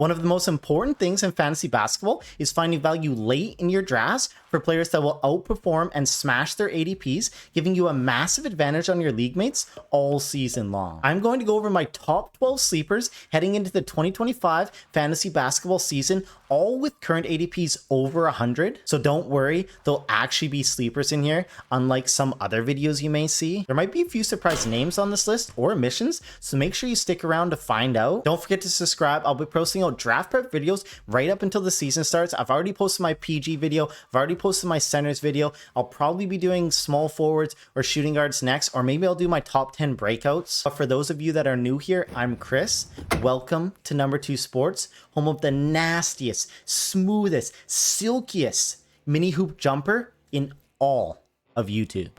One of the most important things in fantasy basketball is finding value late in your drafts for players that will outperform and smash their ADPs, giving you a massive advantage on your league mates all season long. I'm going to go over my top 12 sleepers heading into the 2025 fantasy basketball season, all with current ADPs over 100. So don't worry, there'll actually be sleepers in here, unlike some other videos you may see. There might be a few surprise names on this list or omissions, so make sure you stick around to find out. Don't forget to subscribe. I'll be posting out draft prep videos right up until the season starts. I've already posted my PG video. I've already posted my centers video. I'll probably be doing small forwards or shooting guards next, or maybe I'll do my top 10 breakouts. But for those of you that are new here, I'm Chris. Welcome to Number 2 Sports, home of the nastiest, smoothest, silkiest mini hoop jumper in all of YouTube.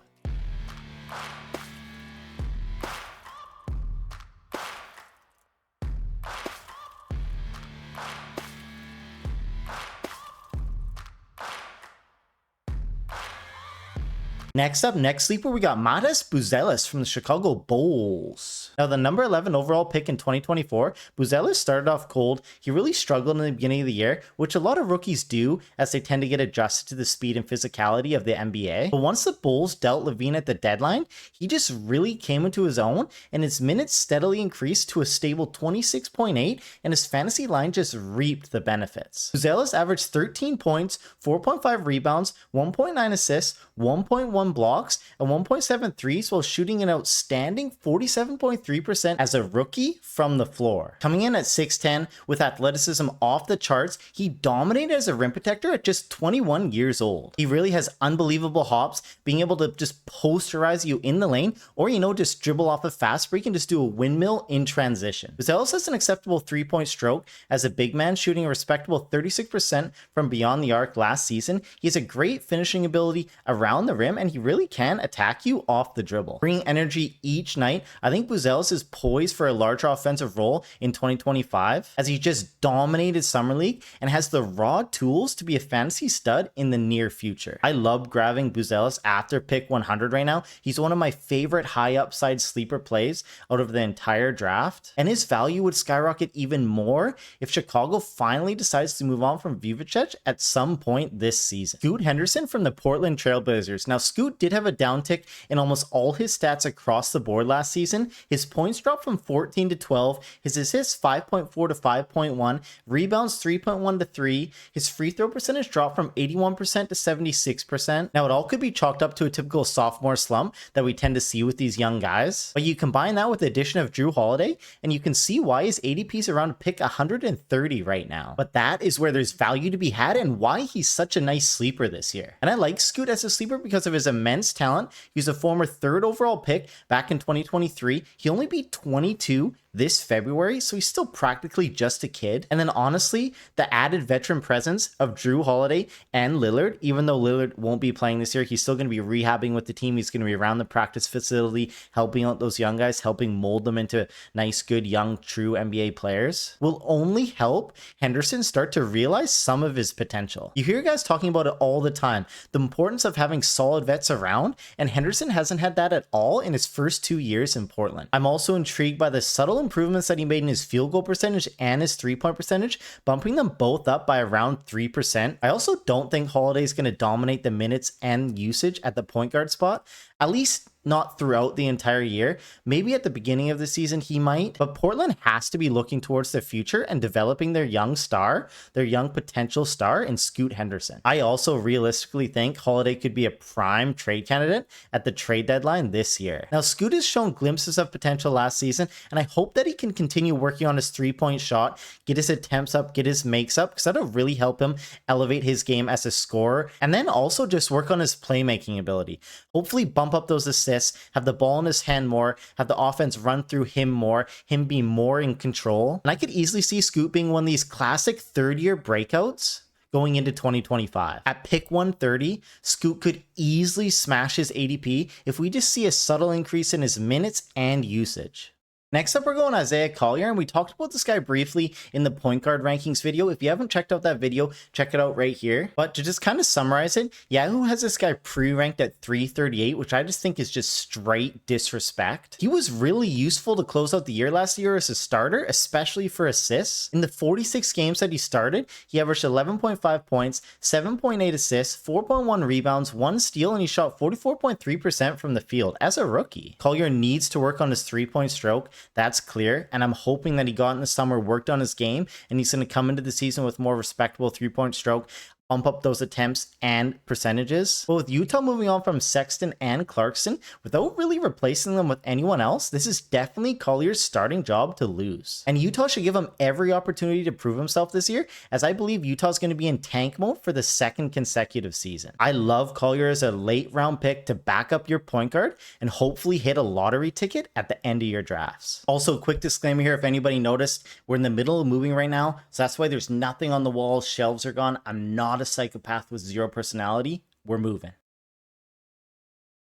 Next up, next sleeper, we got Neemias Queta from the Chicago Bulls. Now, the number 11 overall pick in 2024, Queta started off cold. He really struggled in the beginning of the year, which a lot of rookies do as they tend to get adjusted to the speed and physicality of the NBA. But once the Bulls dealt Levine at the deadline, he just really came into his own, and his minutes steadily increased to a stable 26.8, and his fantasy line just reaped the benefits. Queta averaged 13 points, 4.5 rebounds, 1.9 assists, 1.1 blocks, and 1.7 threes while shooting an outstanding 47.3% as a rookie from the floor. Coming in at 6'10 with athleticism off the charts, he dominated as a rim protector at just 21 years old. He really has unbelievable hops, being able to just posterize you in the lane, or just dribble off a fast break and just do a windmill in transition. Queta has an acceptable three-point stroke as a big man, shooting a respectable 36% from beyond the arc last season. He has a great finishing ability around the rim, and he really can attack you off the dribble. Bringing energy each night, I think Queta is poised for a larger offensive role in 2025 as he just dominated Summer League and has the raw tools to be a fantasy stud in the near future. I love grabbing Queta after pick 100 right now. He's one of my favorite high upside sleeper plays out of the entire draft, and his value would skyrocket even more if Chicago finally decides to move on from Vujicic at some point this season. Scoot Henderson from the Portland Trailblazers. Now, Scoot did have a downtick in almost all his stats across the board last season. His points dropped from 14 to 12, his assists 5.4 to 5.1, rebounds 3.1 to 3, his free throw percentage dropped from 81% to 76%. Now, it all could be chalked up to a typical sophomore slump that we tend to see with these young guys, but you combine that with the addition of Jrue Holiday, and you can see why his ADP is around pick 130 right now. But that is where there's value to be had and why he's such a nice sleeper this year. And I like Scoot as a sleeper because of his immense talent. He's a former 3rd overall pick back in 2023. He only beat 22 this February, so he's still practically just a kid. And then honestly, the added veteran presence of Jrue Holiday and Lillard, even though Lillard won't be playing this year, he's still going to be rehabbing with the team. He's going to be around the practice facility, helping out those young guys, helping mold them into nice, good, young, true NBA players, will only help Henderson start to realize some of his potential. You hear guys talking about it all the time, the importance of having solid vets around, and Henderson hasn't had that at all in his first 2 years in Portland. I'm also intrigued by the subtle improvements that he made in his field goal percentage and his three-point percentage, bumping them both up by around 3%. I also don't think Holiday is going to dominate the minutes and usage at the point guard spot, at least not throughout the entire year. Maybe at the beginning of the season he might, but Portland has to be looking towards the future and developing their young star, their young potential star in Scoot Henderson. I also realistically think Holiday could be a prime trade candidate at the trade deadline this year. Now, Scoot has shown glimpses of potential last season, and I hope that he can continue working on his three-point shot, get his attempts up, get his makes up, because that'll really help him elevate his game as a scorer, and then also just work on his playmaking ability. Hopefully bump up those assists, have the ball in his hand more, have the offense run through him more, him be more in control. And I could easily see Scoot being one of these classic third-year breakouts going into 2025. At pick 130, Scoot could easily smash his ADP if we just see a subtle increase in his minutes and usage. Next up, we're going Isaiah Collier, and we talked about this guy briefly in the point guard rankings video. If you haven't checked out that video, check it out right here. But to just kind of summarize it, Yahoo has this guy pre-ranked at 338, which I just think is just straight disrespect. He was really useful to close out the year last year as a starter, especially for assists. In the 46 games that he started, he averaged 11.5 points, 7.8 assists, 4.1 rebounds, 1 steal, and he shot 44.3% from the field as a rookie. Collier needs to work on his three-point stroke. That's clear, and I'm hoping that he got in the summer, worked on his game, and he's going to come into the season with more respectable three-point stroke, bump up those attempts and percentages. But with Utah moving on from Sexton and Clarkson without really replacing them with anyone else, this is definitely Collier's starting job to lose. And Utah should give him every opportunity to prove himself this year, as I believe Utah's going to be in tank mode for the second consecutive season. I love Collier as a late round pick to back up your point guard and hopefully hit a lottery ticket at the end of your drafts. Also, quick disclaimer here, if anybody noticed, we're in the middle of moving right now, so that's why there's nothing on the walls, shelves are gone. I'm not a psychopath with zero personality. We're moving.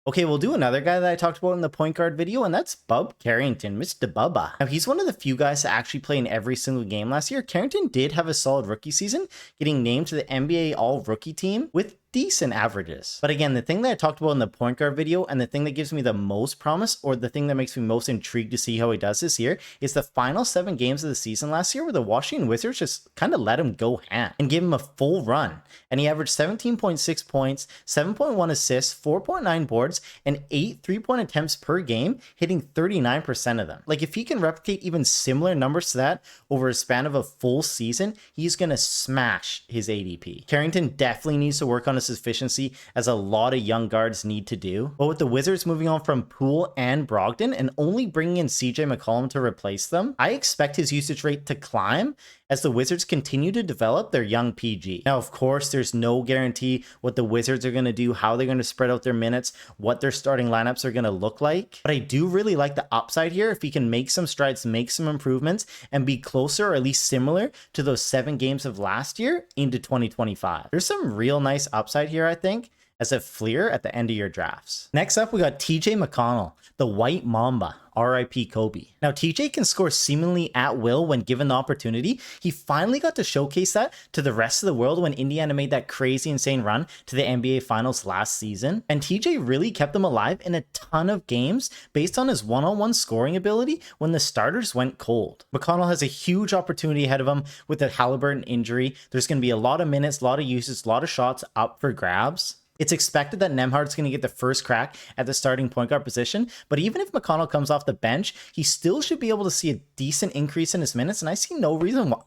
Okay, we'll do another guy that I talked about in the point guard video, and that's Bub Carrington, Mr. Bubba. Now, he's one of the few guys to actually play in every single game last year. Carrington did have a solid rookie season, getting named to the NBA All-Rookie team with decent averages. But again, the thing that I talked about in the point guard video, and the thing that gives me the most promise, or the thing that makes me most intrigued to see how he does this year, is the final 7 games of the season last year where the Washington Wizards just kind of let him go ham and give him a full run. And he averaged 17.6 points, 7.1 assists, 4.9 boards, and 8 3-point attempts per game, hitting 39% of them. Like, if he can replicate even similar numbers to that over a span of a full season, he's gonna smash his ADP. Carrington definitely needs to work on his efficiency, as a lot of young guards need to do. But with the Wizards moving on from Poole and Brogdon and only bringing in CJ McCollum to replace them, I expect his usage rate to climb as the Wizards continue to develop their young PG. Now, of course, there's no guarantee what the Wizards are going to do, how they're going to spread out their minutes, what their starting lineups are going to look like. But I do really like the upside here if he can make some strides, make some improvements, and be closer or at least similar to those 7 games of last year into 2025. There's some real nice upside here, I think, as a fleer at the end of your drafts. Next up, we got TJ McConnell, the White Mamba. RIP Kobe. Now, TJ can score seemingly at will when given the opportunity. He finally got to showcase that to the rest of the world when Indiana made that crazy insane run to the NBA Finals last season. And TJ really kept them alive in a ton of games based on his one-on-one scoring ability when the starters went cold. McConnell has a huge opportunity ahead of him with the Halliburton injury. There's going to be a lot of minutes, a lot of uses, a lot of shots up for grabs. It's expected that Nembhard's going to get the first crack at the starting point guard position, but even if McConnell comes off the bench, he still should be able to see a decent increase in his minutes, and I see no reason why.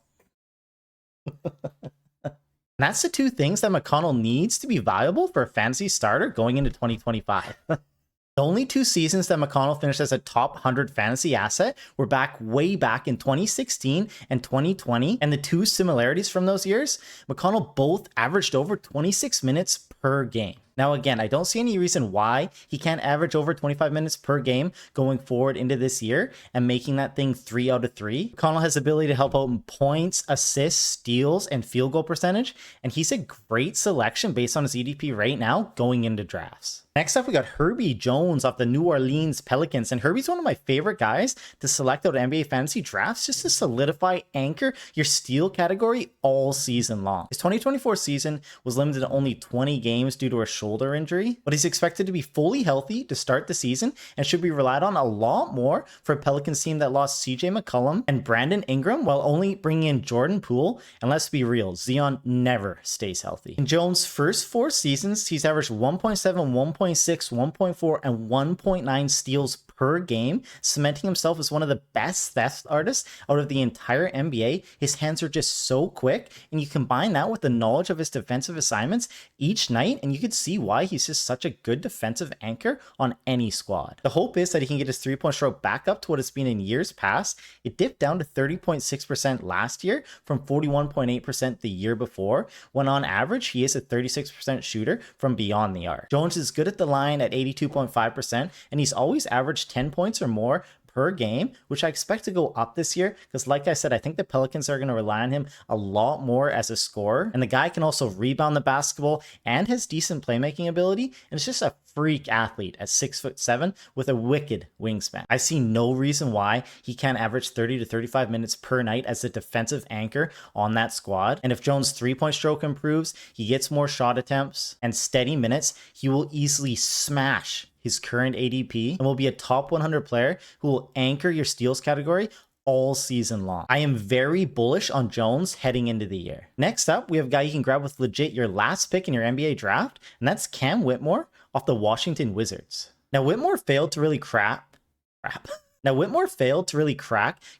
That's the 2 things that McConnell needs to be viable for a fantasy starter going into 2025. The only 2 seasons that McConnell finished as a top 100 fantasy asset were way back in 2016 and 2020, and the 2 similarities from those years, McConnell both averaged over 26 minutes per game. Now, again, I don't see any reason why he can't average over 25 minutes per game going forward into this year and making that thing 3 out of 3. McConnell has the ability to help out in points, assists, steals, and field goal percentage, and he's a great selection based on his EDP right now going into drafts. Next up, we got Herbie Jones off the New Orleans Pelicans, and Herbie's one of my favorite guys to select out NBA fantasy drafts just to solidify, anchor your steal category all season long. His 2024 season was limited to only 20 games due to a shoulder injury, but he's expected to be fully healthy to start the season and should be relied on a lot more for a Pelicans team that lost CJ McCollum and Brandon Ingram while only bringing in Jordan Poole. And let's be real, Zion never stays healthy. In Jones' first 4 seasons, he's averaged 1.7, 1.6, 1.4, and 1.9 steals per game, cementing himself as one of the best theft artists out of the entire NBA. His hands are just so quick, and you combine that with the knowledge of his defensive assignments each night, and you could see why he's just such a good defensive anchor on any squad. The hope is that he can get his 3-point stroke back up to what it's been in years past. It dipped down to 30.6% last year from 41.8% the year before, when on average he is a 36% shooter from beyond the arc. Jones is good at the line at 82.5%, and he's always averaged 10 points or more per game, which I expect to go up this year because, like I said, I think the Pelicans are going to rely on him a lot more as a scorer. And the guy can also rebound the basketball and has decent playmaking ability. And it's just a freak athlete at 6'7" with a wicked wingspan. I see no reason why he can't average 30 to 35 minutes per night as a defensive anchor on that squad. And if Jones' three-point stroke improves, he gets more shot attempts and steady minutes, he will easily smash his current ADP and will be a top 100 player who will anchor your steals category all season long. I am very bullish on Jones heading into the year. Next up, we have a guy you can grab with legit your last pick in your NBA draft, and that's Cam Whitmore off the Washington Wizards. Now, Whitmore failed to really crack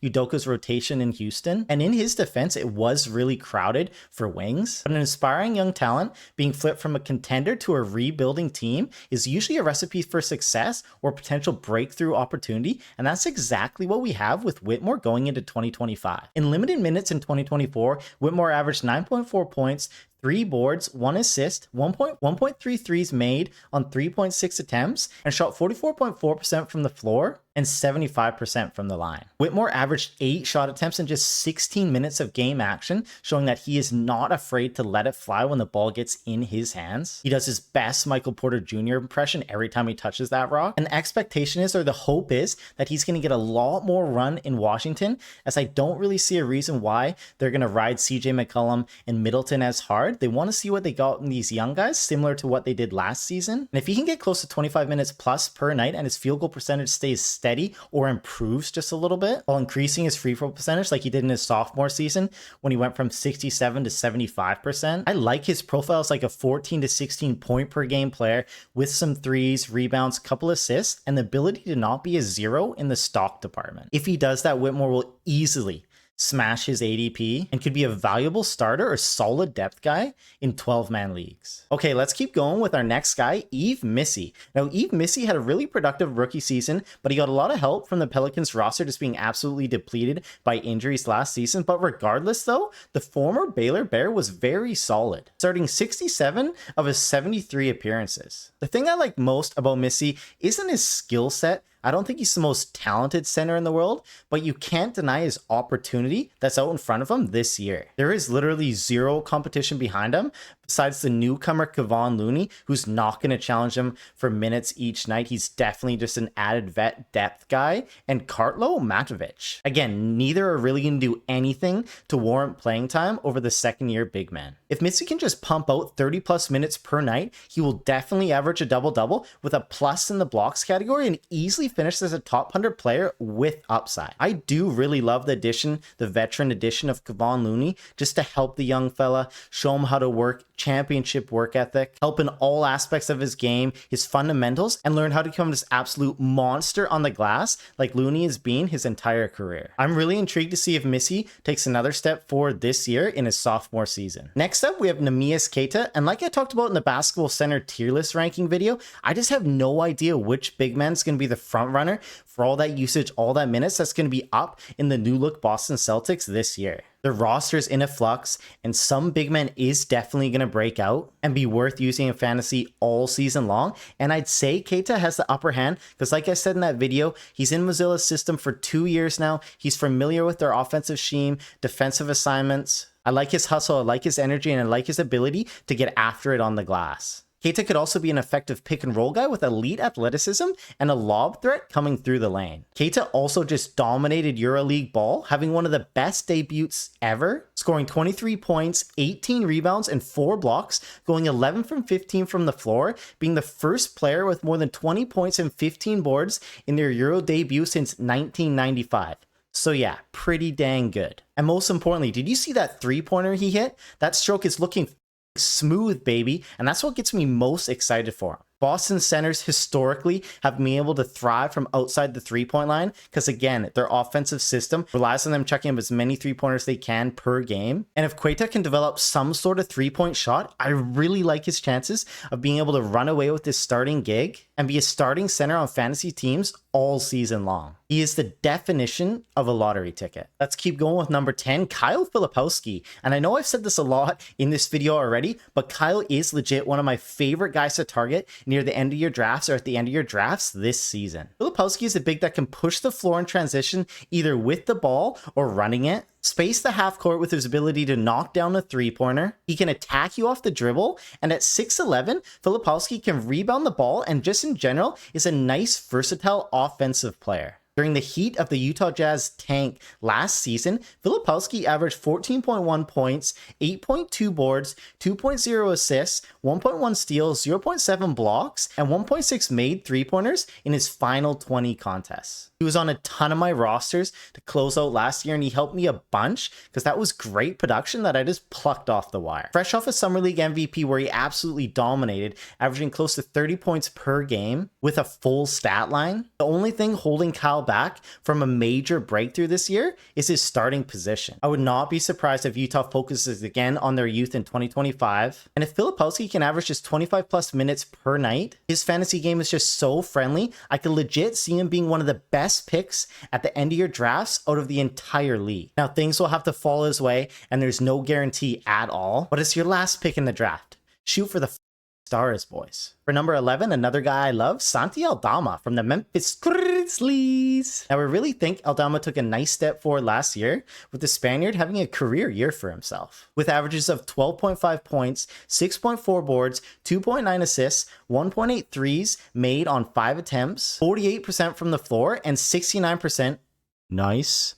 Udoka's rotation in Houston, and in his defense, it was really crowded for wings. But an inspiring young talent being flipped from a contender to a rebuilding team is usually a recipe for success or potential breakthrough opportunity, and that's exactly what we have with Whitmore going into 2025. In limited minutes in 2024, Whitmore averaged 9.4 points, 3 boards, 1 assist, 1.3 threes made on 3.6 attempts, and shot 44.4% from the floor and 75% from the line. Whitmore averaged 8 shot attempts in just 16 minutes of game action, showing that he is not afraid to let it fly when the ball gets in his hands. He does his best Michael Porter Jr. impression every time he touches that rock. And the expectation is, or the hope is, that he's going to get a lot more run in Washington, as I don't really see a reason why they're going to ride CJ McCollum and Middleton as hard. They want to see what they got in these young guys, similar to what they did last season. And if he can get close to 25 minutes plus per night and his field goal percentage stays steady or improves just a little bit while increasing his free throw percentage like he did in his sophomore season when he went from 67 to 75%, I like his profile as like a 14 to 16 point per game player with some threes, rebounds, couple assists, and the ability to not be a zero in the stock department. If he does that, Whitmore will easily smash his ADP and could be a valuable starter or solid depth guy in 12-man leagues. Okay, let's keep going with our next guy, Yves Missi. Now, Yves Missi had a really productive rookie season, but he got a lot of help from the Pelicans roster just being absolutely depleted by injuries last season. But regardless though, the former Baylor Bear was very solid, starting 67 of his 73 appearances. The thing I like most about Missi isn't his skill set. I don't think he's the most talented center in the world, but you can't deny his opportunity that's out in front of him this year. There is literally zero competition behind him besides the newcomer Kevon Looney, who's not going to challenge him for minutes each night. He's definitely just an added vet depth guy, and Kartlo Matovic. Again, neither are really going to do anything to warrant playing time over the second-year big man. If Missi can just pump out 30 plus minutes per night, he will definitely average a double-double with a plus in the blocks category and easily finish as a top 100 player with upside. I do really love the veteran addition of Kevon Looney, just to help the young fella, show him how to work, championship work ethic, help in all aspects of his game, his fundamentals, and learn how to become this absolute monster on the glass like Looney has been his entire career. I'm really intrigued to see if Missi takes another step forward this year in his sophomore season. Next up, we have Neemias Queta, and like I talked about in the basketball center tier list ranking video, I just have no idea which big man's going to be the front runner for all that usage, all that minutes that's going to be up in the new look Boston Celtics this year. The roster's in a flux, and some big man is definitely going to break out and be worth using in fantasy all season long. And I'd say Queta has the upper hand because, like I said in that video, he's in Mozilla's system for 2 years now. He's familiar with their offensive scheme, defensive assignments. I like his hustle, I like his energy, and I like his ability to get after it on the glass. Queta could also be an effective pick and roll guy with elite athleticism and a lob threat coming through the lane. Queta also just dominated EuroLeague ball, having one of the best debuts ever, scoring 23 points, 18 rebounds, and 4 blocks, going 11 from 15 from the floor, being the first player with more than 20 points and 15 boards in their Euro debut since 1995. So yeah, pretty dang good. And most importantly, did you see that three-pointer he hit? That stroke is looking smooth, baby, and that's what gets me most excited for him. Boston centers historically have been able to thrive from outside the three-point line because, again, their offensive system relies on them chucking up as many three-pointers they can per game. And if Queta can develop some sort of three-point shot, I really like his chances of being able to run away with this starting gig and be a starting center on fantasy teams all season long. He is the definition of a lottery ticket. Let's keep going with number 10, Kyle Filipowski. And I know I've said this a lot in this video already, but Kyle is legit one of my favorite guys to target near the end of your drafts or at the end of your drafts this season. Filipowski is a big that can push the floor in transition either with the ball or running it, space the half court with his ability to knock down a three-pointer. He can attack you off the dribble, and at 6'11", Filipowski can rebound the ball and just in general is a nice versatile offensive player. During the heat of the Utah Jazz tank last season, Filipowski averaged 14.1 points, 8.2 boards, 2.0 assists, 1.1 steals, 0.7 blocks, and 1.6 made three-pointers in his final 20 contests. He was on a ton of my rosters to close out last year, and he helped me a bunch because that was great production that I just plucked off the wire. Fresh off a Summer League MVP where he absolutely dominated, averaging close to 30 points per game with a full stat line, the only thing holding Kyle back from a major breakthrough this year is his starting position. I would not be surprised if Utah focuses again on their youth in 2025. And if Filipowski can average just 25 plus minutes per night, his fantasy game is just so friendly. I could legit see him being one of the best picks at the end of your drafts out of the entire league. Now things will have to fall his way and there's no guarantee at all, but it's your last pick in the draft. Shoot for the stars, boys. For number 11, another guy I love, Santi Aldama from the Memphis Grizzlies. Now, I really think Aldama took a nice step forward last year, with the Spaniard having a career year for himself. With averages of 12.5 points, 6.4 boards, 2.9 assists, 1.8 threes made on 5 attempts, 48% from the floor, and 69% nice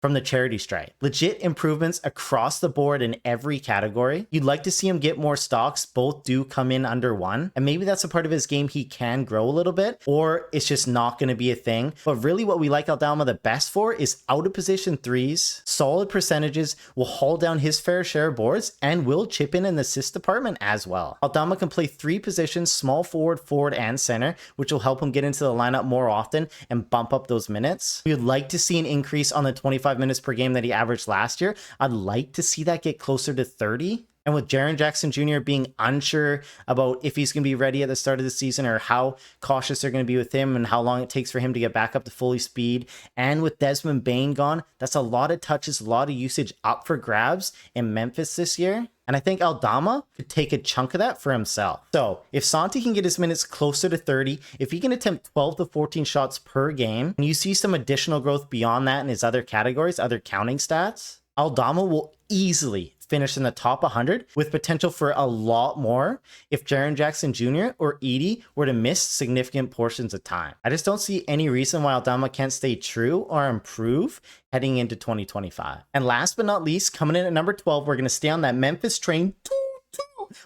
from the charity stripe. Legit improvements across the board in every category. You'd like to see him get more stocks. Both do come in under 1. And maybe that's a part of his game he can grow a little bit, or it's just not going to be a thing. But really what we like Aldama the best for is out of position threes, solid percentages, will haul down his fair share of boards, and will chip in the assist department as well. Aldama can play 3 positions, small forward, forward, and center, which will help him get into the lineup more often and bump up those minutes. We would like to see an increase on the 25 minutes per game that he averaged last year. I'd like to see that get closer to 30. And with Jaren Jackson Jr. being unsure about if he's going to be ready at the start of the season or how cautious they're going to be with him and how long it takes for him to get back up to fully speed, and with Desmond Bane gone, that's a lot of touches, a lot of usage up for grabs in Memphis this year. And I think Aldama could take a chunk of that for himself. So if Santi can get his minutes closer to 30, if he can attempt 12 to 14 shots per game, and you see some additional growth beyond that in his other categories, other counting stats, Aldama will easily finish in the top 100 with potential for a lot more if Jaren Jackson Jr. or Edey were to miss significant portions of time. I just don't see any reason why Aldama can't stay true or improve heading into 2025. And last but not least, coming in at number 12, we're going to stay on that Memphis train.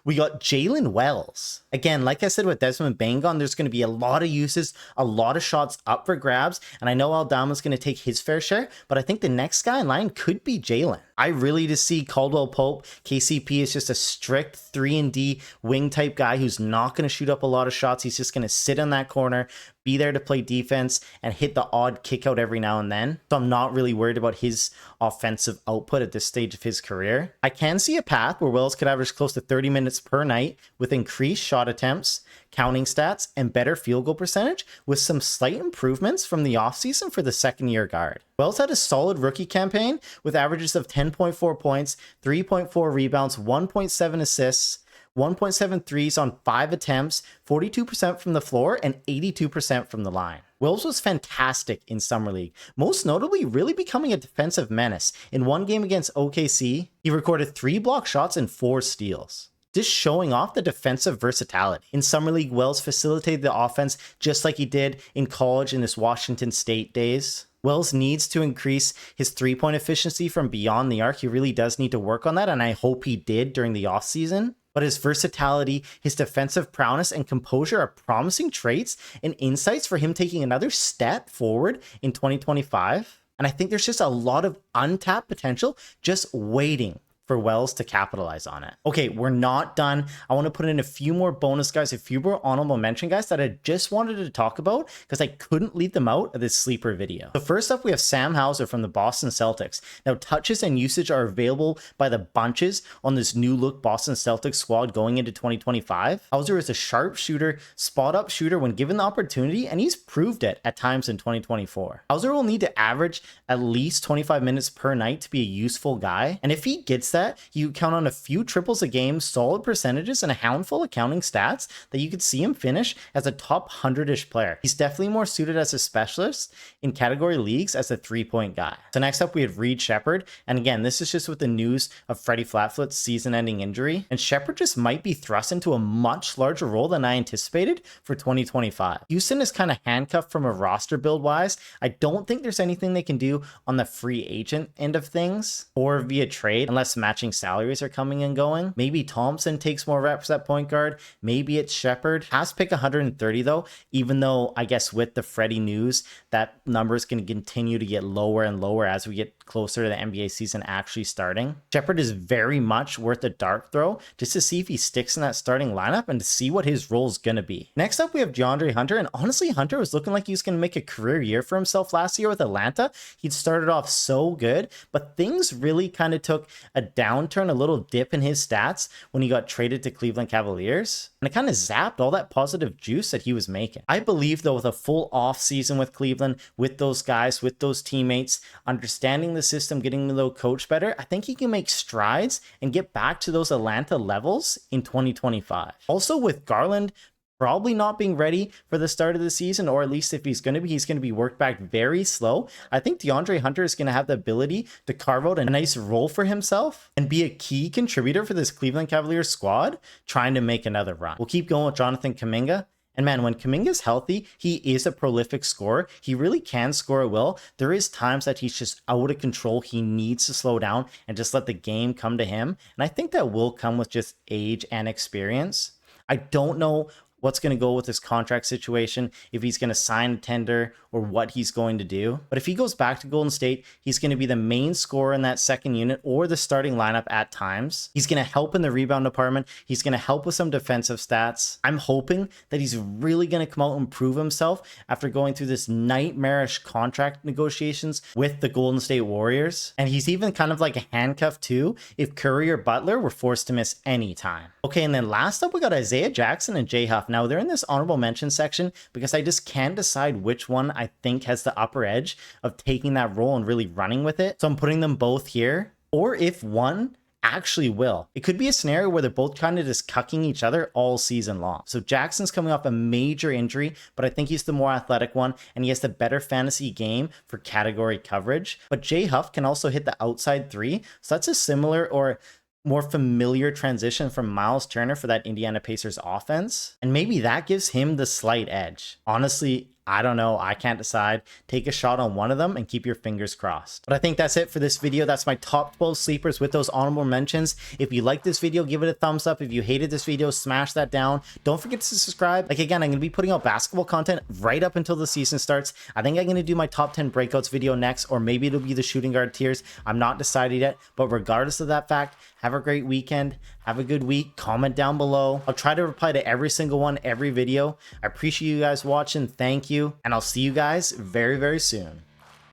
We got Jaylen Wells. Again, like I said with Desmond Bane gone, there's going to be a lot of uses, a lot of shots up for grabs, and I know Aldama's going to take his fair share, but I think the next guy in line could be Jaylen. I really just see Caldwell Pope, KCP is just a strict 3-and-D wing type guy who's not going to shoot up a lot of shots. He's just going to sit in that corner, be there to play defense, and hit the odd kick out every now and then. So I'm not really worried about his offensive output at this stage of his career. I can see a path where Wells could average close to 30 minutes per night with increased shot attempts, counting stats, and better field goal percentage, with some slight improvements from the offseason for the second-year guard. Wells had a solid rookie campaign with averages of 10.4 points, 3.4 rebounds, 1.7 assists, 1.7 threes on 5 attempts, 42% from the floor, and 82% from the line. Wells was fantastic in Summer League, most notably really becoming a defensive menace. In one game against OKC, he recorded 3 block shots and 4 steals, just showing off the defensive versatility. In Summer League, Wells facilitated the offense just like he did in college in his Washington State days. Wells needs to increase his 3-point efficiency from beyond the arc. He really does need to work on that, and I hope he did during the offseason. But his versatility, his defensive prowess, and composure are promising traits and insights for him taking another step forward in 2025. And I think there's just a lot of untapped potential just waiting for Wells to capitalize on it. Okay, we're not done. I want to put in a few more bonus guys, a few more honorable mention guys that I just wanted to talk about because I couldn't leave them out of this sleeper video. So first up, we have Sam Hauser from the Boston Celtics. Now, touches and usage are available by the bunches on this new look Boston Celtics squad going into 2025. Hauser is a sharp shooter, spot up shooter when given the opportunity, and he's proved it at times in 2024. Hauser will need to average at least 25 minutes per night to be a useful guy, and if he gets that, you count on a few triples a game, solid percentages, and a handful of counting stats that you could see him finish as a top 100-ish player. He's definitely more suited as a specialist in category leagues as a three-point guy. So next up, we have Reed Shepherd, and again, this is just with the news of Freddie Flatfoot's season-ending injury, and Shepherd just might be thrust into a much larger role than I anticipated for 2025. Houston is kind of handcuffed from a roster build-wise. I don't think there's anything they can do on the free agent end of things or via trade unless matching salaries are coming and going. Maybe Thompson takes more reps at point guard. Maybe it's Shepherd. Has pick 130 though, even though I guess with the Freddie news, that number is going to continue to get lower and lower as we get closer to the NBA season actually starting. Shepherd is very much worth a dart throw just to see if he sticks in that starting lineup and to see what his role is going to be. Next up, we have DeAndre Hunter, and honestly, Hunter was looking like he was going to make a career year for himself last year with Atlanta. He'd started off so good, but things really kind of took a downturn, a little dip in his stats when he got traded to Cleveland Cavaliers, and it kind of zapped all that positive juice that he was making. I believe though, with a full off season with Cleveland, with those guys, with those teammates, understanding the system, getting the little coach better, I think he can make strides and get back to those Atlanta levels in 2025. Also with Garland probably not being ready for the start of the season, or at least if he's going to be worked back very slow. I think DeAndre Hunter is going to have the ability to carve out a nice role for himself and be a key contributor for this Cleveland Cavaliers squad trying to make another run. We'll keep going with Jonathan Kuminga. And man, when Kuminga's healthy, he is a prolific scorer. He really can score at will. There is times that he's just out of control. He needs to slow down and just let the game come to him. And I think that will come with just age and experience. I don't know what's going to go with his contract situation, if he's going to sign a tender or what he's going to do. But if he goes back to Golden State, he's going to be the main scorer in that second unit or the starting lineup at times. He's going to help in the rebound department. He's going to help with some defensive stats. I'm hoping that he's really going to come out and prove himself after going through this nightmarish contract negotiations with the Golden State Warriors. And he's even kind of like a handcuff too if Curry or Butler were forced to miss any time. Okay, and then last up, we got Isaiah Jackson and Jay Huff. Now, they're in this honorable mention section because I just can't decide which one I think has the upper edge of taking that role and really running with it. So I'm putting them both here. Or if one actually will. It could be a scenario where they're both kind of just cucking each other all season long. So Jackson's coming off a major injury, but I think he's the more athletic one and he has the better fantasy game for category coverage. But Jay Huff can also hit the outside three. So that's a similar or more familiar transition from Miles Turner for that Indiana Pacers offense. And maybe that gives him the slight edge. Honestly, I don't know. I can't decide. Take a shot on one of them and keep your fingers crossed. But I think that's it for this video. That's my top 12 sleepers with those honorable mentions. If you liked this video, give it a thumbs up. If you hated this video, smash that down. Don't forget to subscribe. Like again, I'm going to be putting out basketball content right up until the season starts. I think I'm going to do my top 10 breakouts video next, or maybe it'll be the shooting guard tiers. I'm not decided yet, but regardless of that fact, have a great weekend. Have a good week. Comment down below. I'll try to reply to every single one, every video. I appreciate you guys watching. Thank you. And I'll see you guys very, very soon.